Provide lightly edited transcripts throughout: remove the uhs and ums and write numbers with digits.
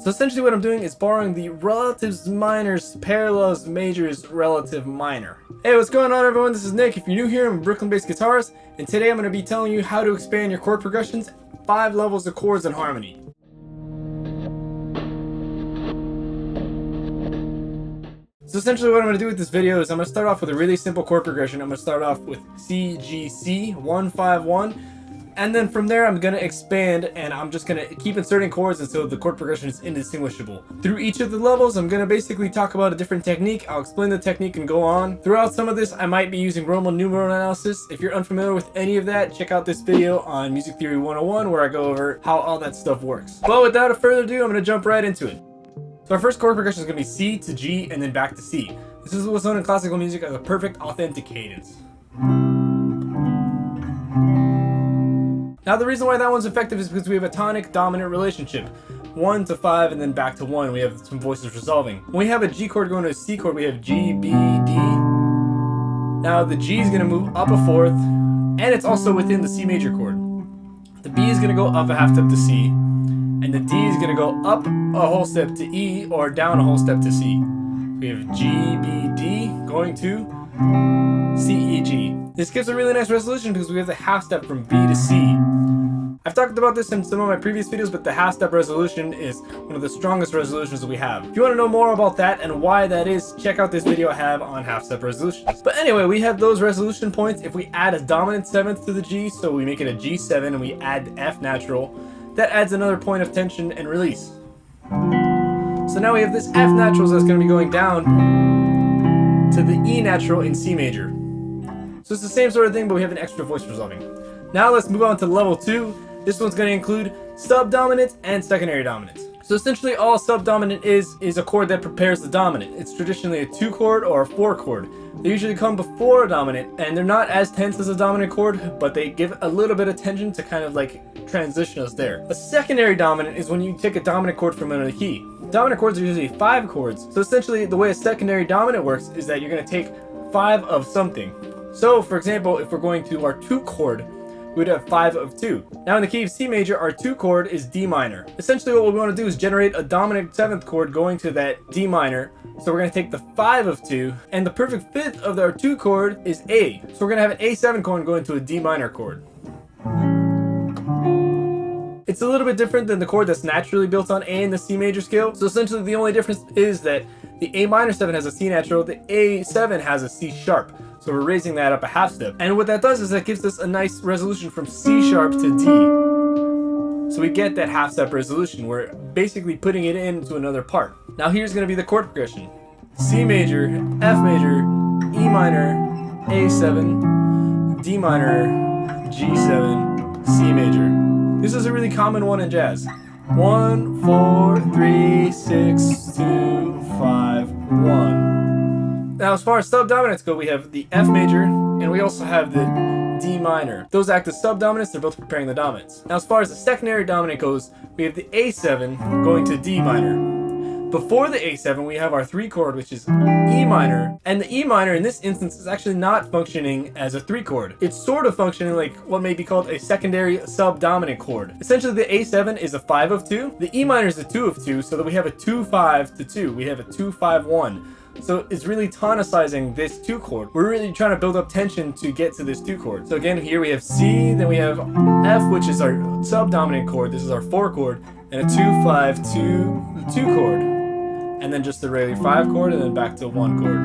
So essentially what I'm doing is borrowing the relatives minors, parallels, majors, relative minor. Hey, what's going on everyone? This is Nick. If you're new here, I'm a Brooklyn-based guitarist, and today I'm going to be telling you how to expand your chord progressions, 5 levels of chords and harmony. So essentially what I'm going to do with this video is I'm going to start off with a really simple chord progression. I'm going to start off with C, G, C, 1, 5, 1. And then from there I'm going to expand, and I'm just going to keep inserting chords until the chord progression is indistinguishable. Through each of the levels I'm going to basically talk about a different technique. I'll explain the technique and go on. Throughout some of this I might be using Roman numeral analysis. If you're unfamiliar with any of that, check out this video on Music Theory 101 where I go over how all that stuff works. But without further ado, I'm going to jump right into it. So our first chord progression is going to be C to G and then back to C. This is what's known in classical music as a perfect authentic cadence. Now the reason why that one's effective is because we have a tonic-dominant relationship. 1 to 5 and then back to 1, we have some voices resolving. When we have a G chord going to a C chord, we have G, B, D. Now the G is going to move up a fourth, and it's also within the C major chord. The B is going to go up a half step to C, and the D is going to go up a whole step to E or down a whole step to C. We have G, B, D going to C, E, G. This gives a really nice resolution because we have the half step from B to C. I've talked about this in some of my previous videos, but the half step resolution is one of the strongest resolutions that we have. If you want to know more about that and why that is, check out this video I have on half step resolutions. But anyway, we have those resolution points. If we add a dominant seventh to the G, so we make it a G7 and we add F natural, that adds another point of tension and release. So now we have this F natural that's going to be going down to the E natural in C major. So it's the same sort of thing, but we have an extra voice resolving. Now let's move on to level 2. This one's going to include subdominant and secondary dominant. So essentially all subdominant is a chord that prepares the dominant. It's traditionally a 2 chord or a 4 chord. They usually come before a dominant, and they're not as tense as a dominant chord, but they give a little bit of tension to kind of like transition us there. A secondary dominant is when you take a dominant chord from another key. Dominant chords are usually 5 chords. So essentially the way a secondary dominant works is that you're going to take 5 of something. So for example, if we're going to our 2 chord, we would have 5 of 2. Now in the key of C major, our 2 chord is D minor. Essentially what we want to do is generate a dominant 7th chord going to that D minor. So we're going to take the 5 of 2, and the perfect 5th of our 2 chord is A. So we're going to have an A7 chord going to a D minor chord. It's a little bit different than the chord that's naturally built on A in the C major scale. So essentially the only difference is that the A minor 7 has a C natural, the A7 has a C sharp. So we're raising that up a half step. And what that does is that gives us a nice resolution from C sharp to D. So we get that half step resolution. We're basically putting it into another part. Now here's going to be the chord progression. C major, F major, E minor, A7, D minor, G7, C major. This is a really common one in jazz. 1, 4, 3, 6, 2, 5, 1. Now as far as subdominants go, we have the F major, and we also have the D minor. Those act as subdominants, they're both preparing the dominants. Now as far as the secondary dominant goes, we have the A7 going to D minor. Before the A7, we have our 3 chord, which is E minor, and the E minor in this instance is actually not functioning as a 3 chord. It's sort of functioning like what may be called a secondary subdominant chord. Essentially the A7 is a 5 of 2, the E minor is a 2 of 2, so that we have a 2-5 to 2. We have a 2-5-1. So it's really tonicizing this 2 chord. We're really trying to build up tension to get to this 2 chord. So again, here we have C, then we have F, which is our subdominant chord. This is our 4 chord, and a 2-5-2, 2 chord. And then just the regular 5 chord, and then back to 1 chord.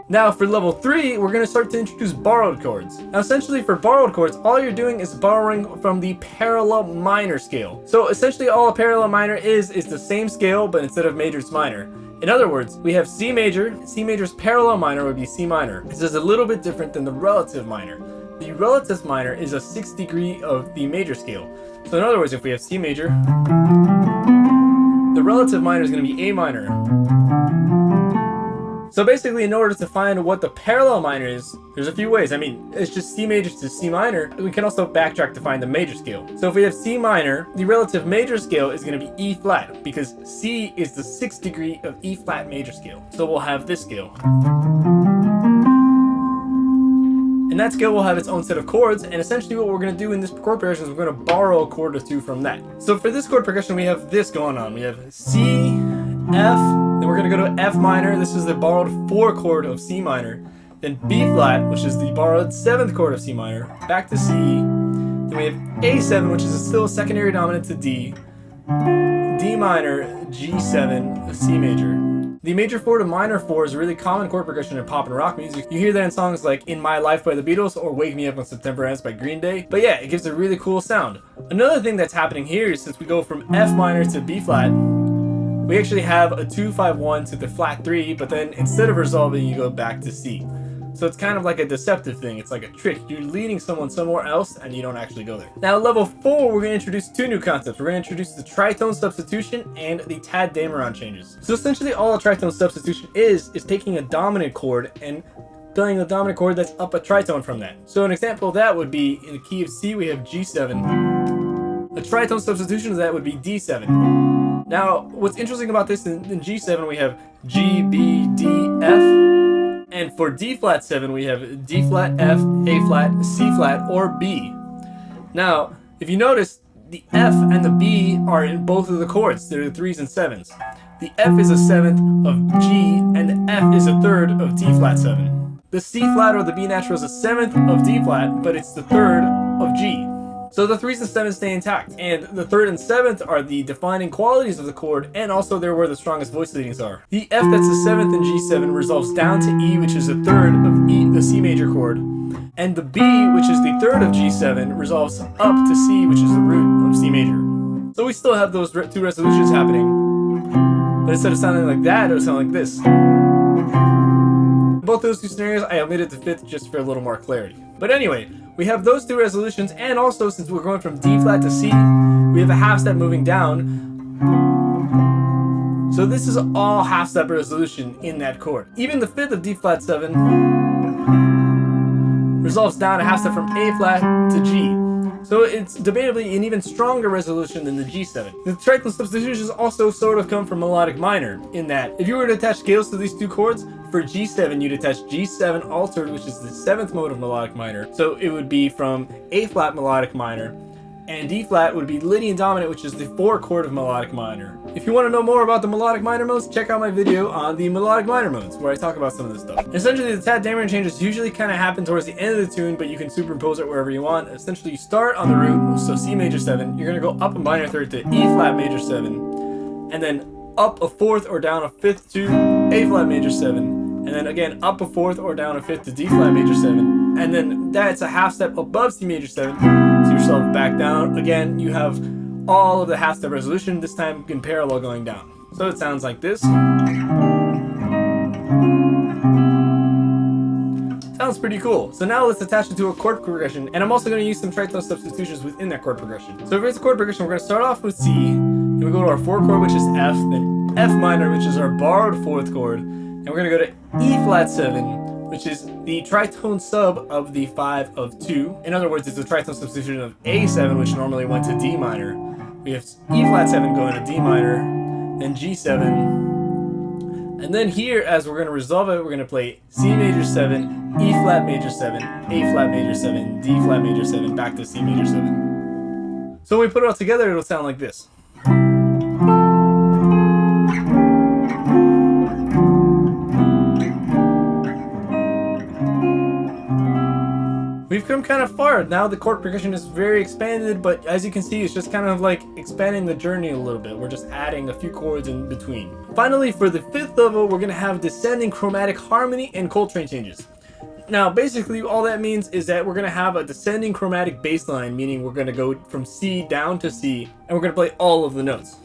Now for level 3, we're going to start to introduce borrowed chords. Now essentially for borrowed chords, all you're doing is borrowing from the parallel minor scale. So essentially all a parallel minor is the same scale, but instead of major, it's minor. In other words, we have C major. C major's parallel minor would be C minor. This is a little bit different than the relative minor. The relative minor is a 6th degree of the major scale. So in other words, if we have C major, the relative minor is going to be A minor. So basically, in order to find what the parallel minor is, there's a few ways. I mean, it's just C major to C minor. We can also backtrack to find the major scale. So if we have C minor, the relative major scale is going to be E flat, because C is the 6th degree of E flat major scale. So we'll have this scale. And that scale will have its own set of chords, and essentially what we're going to do in this chord progression is we're going to borrow a chord or two from that. So for this chord progression, we have this going on. We have C, F, then we're going to go to F minor. This is the borrowed 4th chord of C minor. Then B flat, which is the borrowed 7th chord of C minor. Back to C. Then we have A7, which is still a secondary dominant to D. D minor, G7, C major. The major 4 to minor 4 is a really common chord progression in pop and rock music. You hear that in songs like In My Life by the Beatles or Wake Me Up When September Ends by Green Day. But yeah, it gives a really cool sound. Another thing that's happening here is since we go from F minor to B flat, we actually have a 2-5-1 to the flat 3, but then instead of resolving, you go back to C. So it's kind of like a deceptive thing. It's like a trick. You're leading someone somewhere else and you don't actually go there. Now, level 4, we're going to introduce 2 new concepts. We're going to introduce the tritone substitution and the Dameron changes. So essentially all a tritone substitution is taking a dominant chord and playing the dominant chord that's up a tritone from that. So an example of that would be in the key of C, we have G7. A tritone substitution of that would be D7. Now, what's interesting about this in G7, we have G, B, D, F. And for D flat 7, we have D flat, F, A flat, C flat, or B. Now, if you notice, the F and the B are in both of the chords. They're the 3s and 7s. The F is a 7th of G, and the F is a 3rd of D flat 7. The C flat or the B natural is a 7th of D flat, but it's the 3rd of G. So the 3s and 7s stay intact, and the 3rd and 7th are the defining qualities of the chord, and also they're where the strongest voice leadings are. The F that's the 7th in G7 resolves down to E, which is a 3rd of E, the C major chord, and the B, which is the 3rd of G7, resolves up to C, which is the root of C major. So we still have those 2 resolutions happening, but instead of sounding like that, it would sound like this. In both those 2 scenarios, I omitted the 5th just for a little more clarity. But anyway, we have those 2 resolutions, and also since we're going from D flat to C, we have a half step moving down. So this is all half step resolution in that chord. Even the 5th of D flat 7 resolves down a half step from A flat to G. So it's debatably an even stronger resolution than the G7. The tritone substitutions also sort of come from melodic minor, in that if you were to attach scales to these 2 chords, for G7 you'd attach G7 altered, which is the 7th mode of melodic minor. So it would be from A flat melodic minor, and D flat would be Lydian dominant, which is the 4th chord of melodic minor. If you want to know more about the melodic minor modes, check out my video on the melodic minor modes, where I talk about some of this stuff. Essentially, the Dameron changes usually kind of happen towards the end of the tune, but you can superimpose it wherever you want. Essentially, you start on the root, so C major 7, you're going to go up a minor 3rd to E flat major 7, and then up a 4th or down a 5th to A flat major 7, and then again up a 4th or down a 5th to D flat major 7, and then that's a half step above C major 7, so yourself back down. Again, you have all of the half step resolution, this time in parallel going down. So it sounds like this. Sounds pretty cool. So now let's attach it to a chord progression, and I'm also going to use some tritone substitutions within that chord progression. So for this chord progression, we're going to start off with C, then we go to our 4th chord, which is F, then F minor, which is our borrowed 4th chord, and we're going to go to E flat 7, which is the tritone sub of the 5 of 2. In other words, it's a tritone substitution of A7, which normally went to D minor. We have E flat 7 going to D minor, then G7, and then here, as we're going to resolve it, we're going to play C major 7, E flat major 7, A flat major 7, D flat major 7, back to C major 7. So when we put it all together, it'll sound like this. We've come kind of far. Now the chord progression is very expanded, but as you can see, it's just kind of like expanding the journey a little bit. We're just adding a few chords in between. Finally, for the 5th level, we're going to have descending chromatic harmony and Coltrane changes. Now, basically, all that means is that we're going to have a descending chromatic bass line, meaning we're going to go from C down to C, and we're going to play all of the notes.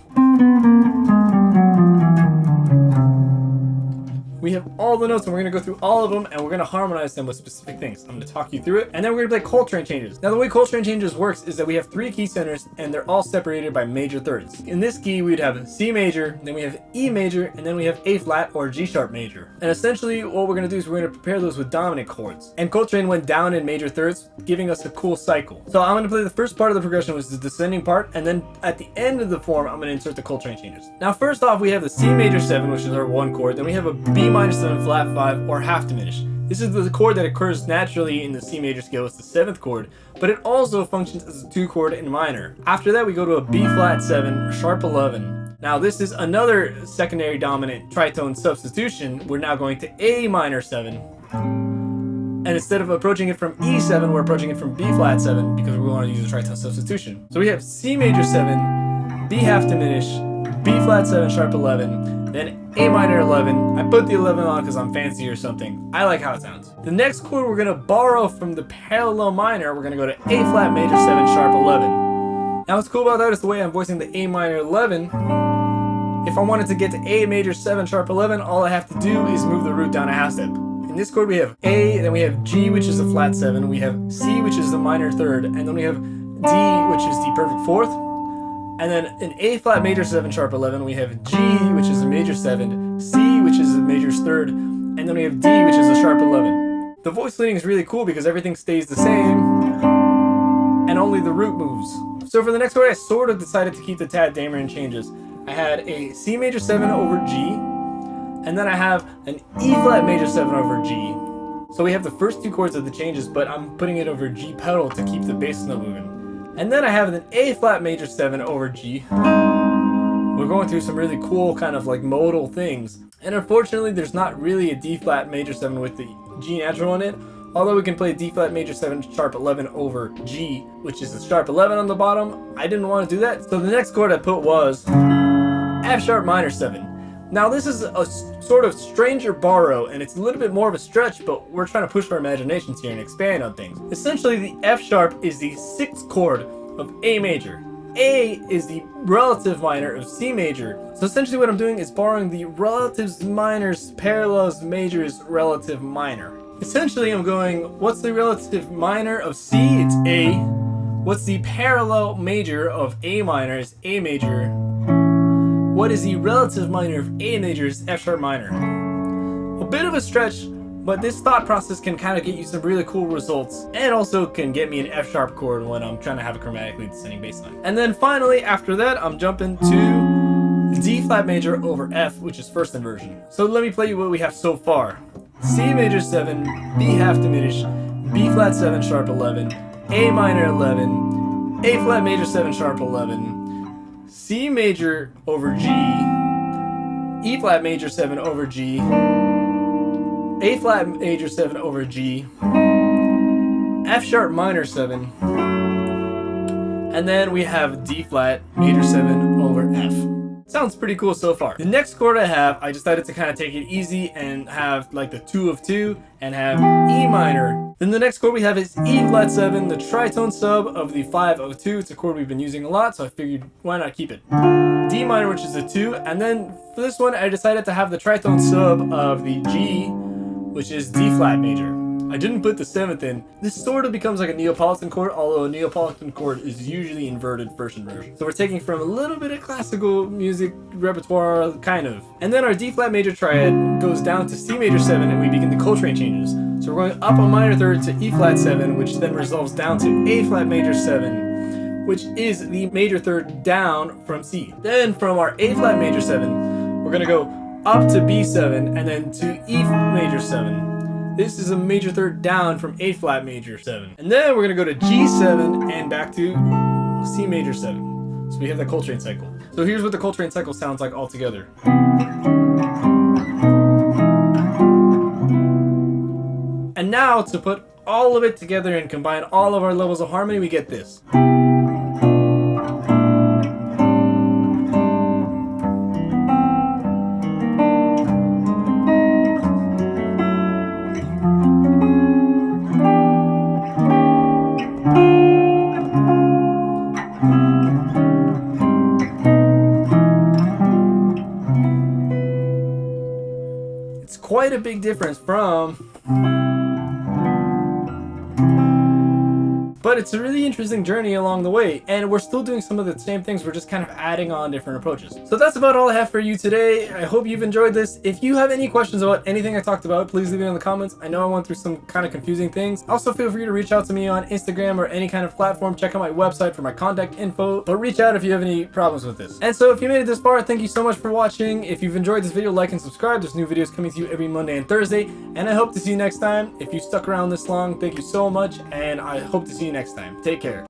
We have all the notes, and we're going to go through all of them, and we're going to harmonize them with specific things. I'm going to talk you through it, and then we're going to play Coltrane changes. Now, the way Coltrane changes works is that we have 3 key centers, and they're all separated by major thirds. In this key, we'd have C major, then we have E major, and then we have A flat or G sharp major. And essentially, what we're going to do is we're going to prepare those with dominant chords. And Coltrane went down in major thirds, giving us a cool cycle. So I'm going to play the first part of the progression, which is the descending part, and then at the end of the form, I'm going to insert the Coltrane changes. Now, first off, we have the C major 7, which is our 1 chord, then we have a B minor 7 flat 5 or half diminished. This is the chord that occurs naturally in the C major scale. It's the 7th chord, but it also functions as a 2 chord in minor. After that, we go to a B flat 7, sharp 11. Now this is another secondary dominant tritone substitution. We're now going to A minor 7. And instead of approaching it from E7, we're approaching it from B flat 7 because we want to use a tritone substitution. So we have C major 7, B half diminished, B flat 7, sharp 11, then A minor 11. I put the 11 on because I'm fancy or something. I like how it sounds. The next chord we're going to borrow from the parallel minor. We're going to go to A flat major 7, sharp 11. Now what's cool about that is the way I'm voicing the A minor 11. If I wanted to get to A major 7, sharp 11, all I have to do is move the root down a half step. In this chord we have A, then we have G, which is the flat 7, we have C, which is the minor 3rd, and then we have D, which is the perfect 4th. And then in A flat major 7, sharp 11, we have G, which is a major 7, C, which is a major 3rd, and then we have D, which is a sharp 11. The voice leading is really cool because everything stays the same, and only the root moves. So for the next chord, I sort of decided to keep the Dameron changes. I had a C major 7 over G, and then I have an E flat major 7 over G. So we have the first 2 chords of the changes, but I'm putting it over G pedal to keep the bass note moving. And then I have an A flat major 7 over G. We're going through some really cool kind of like modal things. And unfortunately, there's not really a D flat major 7 with the G natural in it. Although we can play D flat major 7 sharp 11 over G, which is the sharp 11 on the bottom. I didn't want to do that. So the next chord I put was F sharp minor 7. Now this is a sort of stranger borrow, and it's a little bit more of a stretch, but we're trying to push our imaginations here and expand on things. Essentially, the F sharp is the 6th chord of A major. A is the relative minor of C major. So essentially what I'm doing is borrowing the relatives minors, parallels majors, relative minor. Essentially I'm going, what's the relative minor of C? It's A. What's the parallel major of A minor? Is A major. What is the relative minor of A major? Is F sharp minor. A bit of a stretch, but this thought process can kind of get you some really cool results, and also can get me an F sharp chord when I'm trying to have a chromatically descending bass line. And then finally, after that, I'm jumping to D flat major over F, which is first inversion. So let me play you what we have so far. C major 7, B half diminished, B flat 7 sharp 11, A minor 11, A flat major 7 sharp 11, C major over G, E flat major 7 over G, A flat major 7 over G, F sharp minor 7, and then we have D flat major 7 over F. Sounds pretty cool so far. The next chord I have, I decided to kind of take it easy and have like the 2 of 2 and have E minor. Then the next chord we have is E flat 7, the tritone sub of the 5 of 2. It's a chord we've been using a lot, so I figured why not keep it. D minor, which is a 2, and then for this one I decided to have the tritone sub of the G, which is D flat major. I didn't put the 7th in. This sort of becomes like a Neapolitan chord, although a Neapolitan chord is usually inverted first inversion. So we're taking from a little bit of classical music repertoire, kind of. And then our D flat major triad goes down to C major 7 and we begin the Coltrane changes. So we're going up a minor 3rd to E flat 7, which then resolves down to A flat major 7, which is the major 3rd down from C. Then from our A flat major 7, we're gonna go up to B7 and then to E major 7. This is a major 3rd down from A flat major 7. And then we're gonna go to G7 and back to C major 7. So we have the Coltrane cycle. So here's what the Coltrane cycle sounds like all together. And now to put all of it together and combine all of our levels of harmony, we get this. Quite a big difference from, But it's a really interesting journey along the way, and we're still doing some of the same things, we're just kind of adding on different approaches. So that's about all I have for you today. I hope you've enjoyed this. If you have any questions about anything I talked about, please leave it in the comments. I know I went through some kind of confusing things. Also, feel free to reach out to me on Instagram or any kind of platform. Check out my website for my contact info, but reach out if you have any problems with this. And so if you made it this far, thank you so much for watching. If you've enjoyed this video, like and subscribe. There's new videos coming to you every Monday and Thursday, and I hope to see you next time. If you stuck around this long, thank you so much, and I hope to see you next time. Take care.